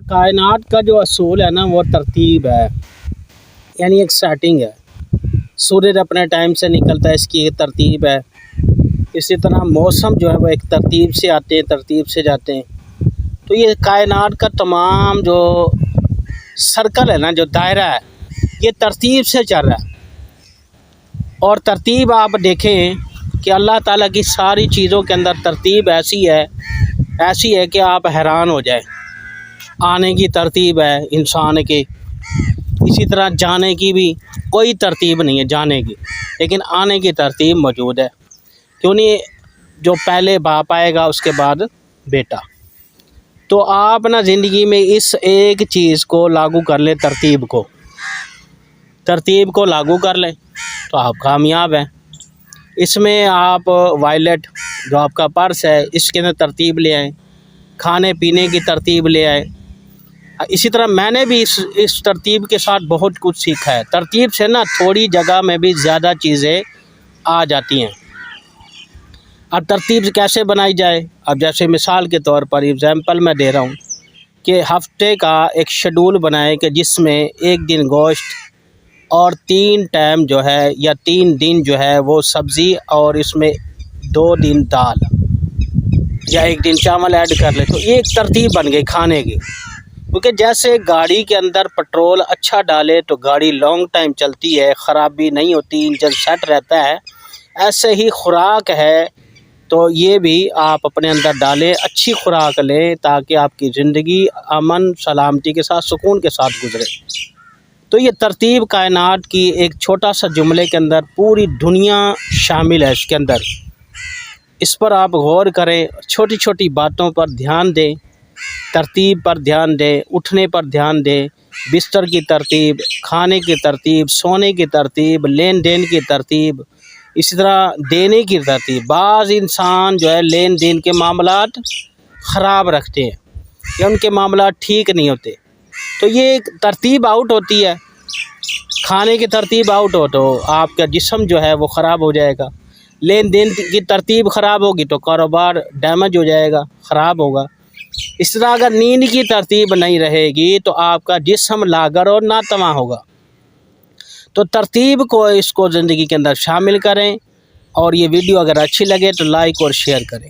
कायनात का जो असूल है ना वो तरतीब है, यानी एक सेटिंग है। सूरज अपने टाइम से निकलता है, इसकी एक तरतीब है। इसी तरह मौसम जो है वो एक तरतीब से आते हैं, तरतीब से जाते हैं। तो ये कायनात का तमाम जो सर्कल है ना, जो दायरा है, ये तरतीब से चल रहा है। और तरतीब आप देखें कि अल्लाह ताला की सारी चीज़ों के अंदर तरतीब ऐसी है कि आप हैरान हो जाए। आने की तरतीब है इंसान की, इसी तरह जाने की भी कोई तरतीब नहीं है जाने की, लेकिन आने की तरतीब मौजूद है। क्यों नहीं? जो पहले बाप आएगा उसके बाद बेटा। तो आप ना ज़िंदगी में इस एक चीज़ को लागू कर ले, तरतीब को लागू कर ले तो आप कामयाब हैं। इसमें आप वॉलेट जो आपका पर्स है इसके अंदर तरतीब ले आएँ, खाने पीने की तरतीब ले आए। इसी तरह मैंने भी इस तरतीब के साथ बहुत कुछ सीखा है। तरतीब से ना थोड़ी जगह में भी ज़्यादा चीज़ें आ जाती हैं। अब तरतीब कैसे बनाई जाए? अब जैसे मिसाल के तौर पर एग्जांपल मैं दे रहा हूँ कि हफ्ते का एक शेड्यूल बनाए कि जिसमें एक दिन गोश्त और 3 टाइम जो है या 3 दिन जो है वो सब्ज़ी, और इसमें 2 दिन दाल या 1 दिन चावल ऐड कर ले। तो ये एक तरतीब बन गई खाने की। क्योंकि जैसे गाड़ी के अंदर पेट्रोल अच्छा डाले तो गाड़ी लॉन्ग टाइम चलती है, ख़राबी नहीं होती, इंजन सेट रहता है, ऐसे ही खुराक है। तो ये भी आप अपने अंदर डालें, अच्छी खुराक लें ताकि आपकी ज़िंदगी अमन सलामती के साथ, सुकून के साथ गुजरे। तो ये तरतीब कायनात की एक छोटा सा जुमले के अंदर पूरी दुनिया शामिल है इसके अंदर। इस पर आप गौर करें, छोटी छोटी बातों पर ध्यान दें, तरतीब पर ध्यान दें, उठने पर ध्यान दें, बिस्तर की तरतीब, खाने की तरतीब, सोने की तरतीब, लेन देन की तरतीब, इसी तरह देने की तरतीब। बाज़ इंसान जो है लेन देन के मामलात ख़राब रखते हैं या उनके मामलात ठीक नहीं होते, तो ये एक तरतीब आउट होती है। खाने की तरतीब आउट हो तो आपका जिस्म जो है वो ख़राब हो जाएगा। लेन देन की तरतीब ख़राब होगी तो कारोबार डैमेज हो जाएगा, ख़राब होगा। इस तरह अगर नींद की तरतीब नहीं रहेगी तो आपका जिस्म लागर और नातवा होगा। तो तरतीब को इसको ज़िंदगी के अंदर शामिल करें, और ये वीडियो अगर अच्छी लगे तो लाइक और शेयर करें।